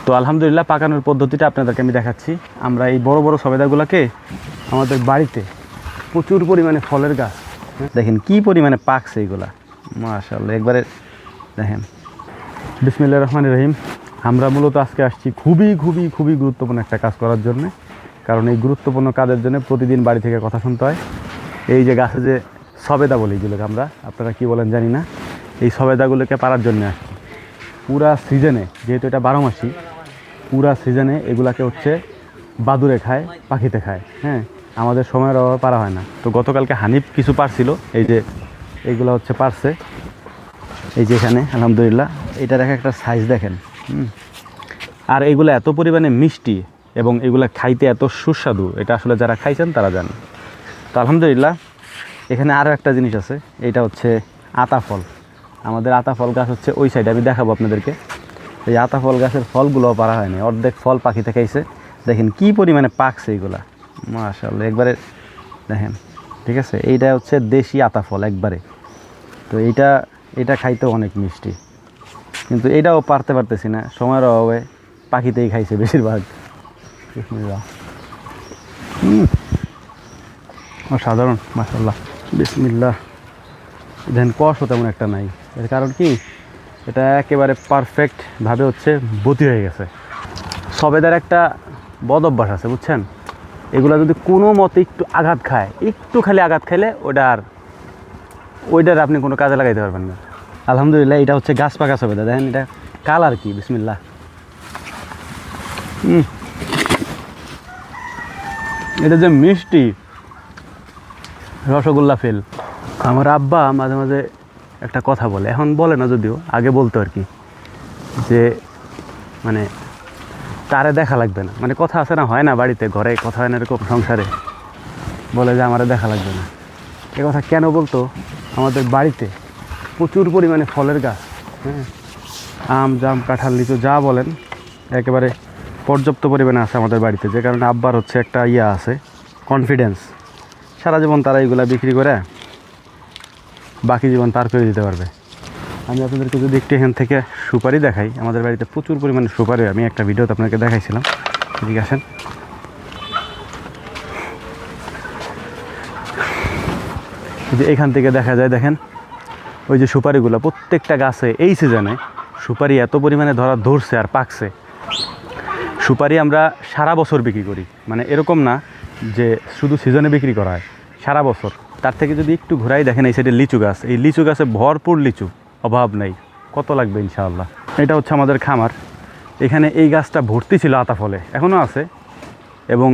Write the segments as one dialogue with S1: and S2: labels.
S1: তো আলহামদুলিল্লাহ পাকানোর পদ্ধতিটা আপনাদেরকে আমি দেখাচ্ছি। আমরা এই বড় বড় সবেদাগুলোকে আমাদের বাড়িতে প্রচুর পরিমাণে ফলের গাছ, দেখেন কি পরিমাণে পাকছে এইগুলা, মাশাআল্লাহ একবারে দেখেন। বিসমিল্লাহির রহমানির রহিম। আমরা মূলত আজকে আসছি খুবই গুরুত্বপূর্ণ একটা কাজ করার জন্য। কারণ এই গুরুত্বপূর্ণ কাজের জন্য প্রতিদিন বাড়ি থেকে কথা শুনতে হয়। এই যে গাছে যে সবেদা বলি এগুলোকে আমরা, আপনারা কি বলেন জানি না, এই সবেদাগুলোকে পারার জন্য আসছি। পুরা সিজনে, যেহেতু এটা 12 মাসি, পুরা সিজনে এগুলাকে হচ্ছে বাদুড়ে খায়, পাখিতে খায়। হ্যাঁ, আমাদের সময়ের অভাবে পারা হয় না। তো গতকালকে হানিফ কিছু পারছিল, এই যে এইগুলো হচ্ছে পারছে, এই যে এখানে আলহামদুলিল্লাহ। এটার একটা সাইজ দেখেন। আর এগুলো এত পরিমাণে মিষ্টি এবং এগুলো খাইতে এত সুস্বাদু, এটা আসলে যারা খাইছেন তারা জানে। তো আলহামদুলিল্লাহ এখানে আরও একটা জিনিস আছে, এটা হচ্ছে আতা ফল। আমাদের আতা ফল গাছ হচ্ছে ওই সাইডে, আমি দেখাবো আপনাদেরকে। এই আতা ফল গাছের ফলগুলোও পারা হয়নি, অর্ধেক ফল পাখিতে খাইছে। দেখেন কি পরিমাণে পাকছে এইগুলা, মাশাআল্লাহ একবারে দেখেন। ঠিক আছে, এইটা হচ্ছে দেশি আতা ফল একবারে। তো এটা খাইতেও অনেক মিষ্টি, কিন্তু এটাও পারতেছি না, সময়ের অভাবে পাখিতেই খাইছে বেশিরভাগ। অসাধারণ মাশাআল্লাহ, বিসমিল্লাহ। দেখেন কষও তেমন একটা নাই, এর কারণ কি, এটা একেবারে পারফেক্টভাবে হচ্ছে বতি হয়ে গেছে। সবেদার একটা বদ অভ্যাস আছে বুঝছেন, এগুলা যদি কোনো মতে একটু আঘাত খায়, একটু খালি আঘাত খাইলে ওইটার আপনি কোনো কাজে লাগাইতে পারবেন না। আলহামদুলিল্লাহ এটা হচ্ছে গাছ পাকা সবেদা। দেখেন এটা কালার কি, বিসমিল্লাহ। এটা যে মিষ্টি, রসগোল্লা ফেল। আমার আব্বা মাঝে মাঝে একটা কথা বলে, এখন বলে না যদিও, আগে বলতো আর কি, যে মানে তারে দেখা লাগবে না, মানে কথা আছে না, হয় না বাড়িতে ঘরে কথা হয় না এরকম, সংসারে বলে যে আমারে দেখা লাগবে না। এ কথা কেন বলতো, আমাদের বাড়িতে প্রচুর পরিমাণে ফলের গাছ, হ্যাঁ, আম জাম কাঁঠাল লিচু যা বলেন একেবারে পর্যাপ্ত পরিমাণে আছে আমাদের বাড়িতে। যে কারণে আব্বার হচ্ছে একটা আছে, কনফিডেন্স, সারা জীবন তারা এইগুলা বিক্রি করে বাকি জীবন পার করে দিতে পারবে। আমি আপনাদেরকে যদি একটু এখান থেকে সুপারি দেখাই, আমাদের বাড়িতে প্রচুর পরিমাণে সুপারি, আমি একটা ভিডিওতে আপনাকে দেখাইছিলাম। ঠিক আসেন, যে এখান থেকে দেখা যায়, দেখেন ওই যে সুপারিগুলো, প্রত্যেকটা গাছে এই সিজনে সুপারি এত পরিমাণে ধরছে আর পাকছে। সুপারি আমরা সারা বছর বিক্রি করি, মানে এরকম না যে শুধু সিজনে বিক্রি করা হয়, সারা বছর। তার থেকে যদি একটু ঘোরাই দেখেন, এই সাইডে লিচু গাছ, এই লিচু গাছে ভরপুর লিচু, অভাব নেই, কত লাগবে ইনশাআল্লাহ। এটা হচ্ছে আমাদের খামার, এখানে এই গাছটা ভর্তি ছিল আতা ফলে, এখনও আছে, এবং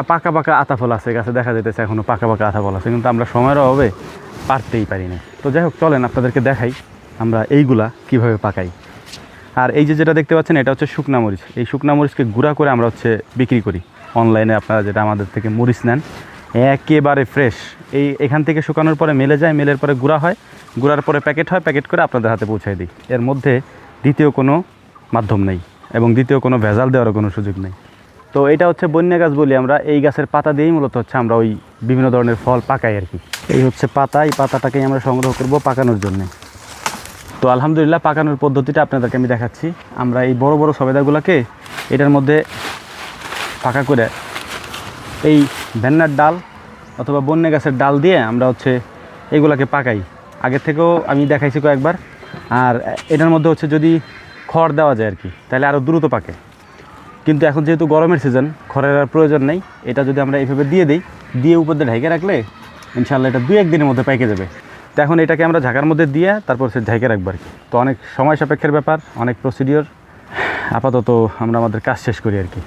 S1: পাকা আতা ফল আছে গাছে, দেখা যেতেছে এখনও পাকা আতা ফল আছে, কিন্তু আমরা সময়ের অভাবে পারতেই পারি না। তো যাই হোক, চলেন আপনাদেরকে দেখাই আমরা এইগুলা কিভাবে পাকাই। আর এই যেটা দেখতে পাচ্ছেন, এটা হচ্ছে শুকনা মরিচ। এই শুকনা মরিচকে গুঁড়া করে আমরা হচ্ছে বিক্রি করি অনলাইনে। আপনারা যেটা আমাদের থেকে মরিচ নেন একেবারে ফ্রেশ, এখান থেকে শুকানোর পরে মেলে যায়, মেলের পরে গুঁড়া হয়, গুঁড়ার পরে প্যাকেট হয়, প্যাকেট করে আপনাদের হাতে পৌঁছায় দিই। এর মধ্যে দ্বিতীয় কোনো মাধ্যম নেই এবং দ্বিতীয় কোনো ভেজাল দেওয়ারও কোনো সুযোগ নেই। তো এটা হচ্ছে বন্যা গাছ বলি আমরা, এই গাছের পাতা দিয়েই মূলত হচ্ছে আমরা ওই বিভিন্ন ধরনের ফল পাকাই আর কি। এই হচ্ছে পাতা, এই পাতাটাকেই আমরা সংগ্রহ করব পাকানোর জন্যে। তো আলহামদুলিল্লাহ পাকানোর পদ্ধতিটা আপনাদেরকে আমি দেখাচ্ছি। আমরা এই বড় বড় সবেদাগুলোকে এটার মধ্যে পাকা করে এই ভেন্নার ডাল অথবা বন্যা গাছের ডাল দিয়ে আমরা হচ্ছে এইগুলাকে পাকাই। আগের থেকেও আমি দেখাইছি কয়েকবার। আর এটার মধ্যে হচ্ছে যদি খড় দেওয়া যায় আর কি, তাহলে আরও দ্রুত পাকে। কিন্তু এখন যেহেতু গরমের সিজন, খড়ের আর প্রয়োজন নেই। এটা যদি আমরা এইভাবে দিয়ে উপর দিয়ে ঢেকে রাখলে ইনশাআল্লাহ এটা 2-1 দিনের মধ্যে পাইকে যাবে। তো এখন এটাকে আমরা ঝাঁকার মধ্যে দিয়ে তারপর সে ঢেকে রাখবো আর কি। তো অনেক সময় সাপেক্ষের ব্যাপার, অনেক প্রসিডিওর। আপাতত আমরা আমাদের কাজ শেষ করি আর কি।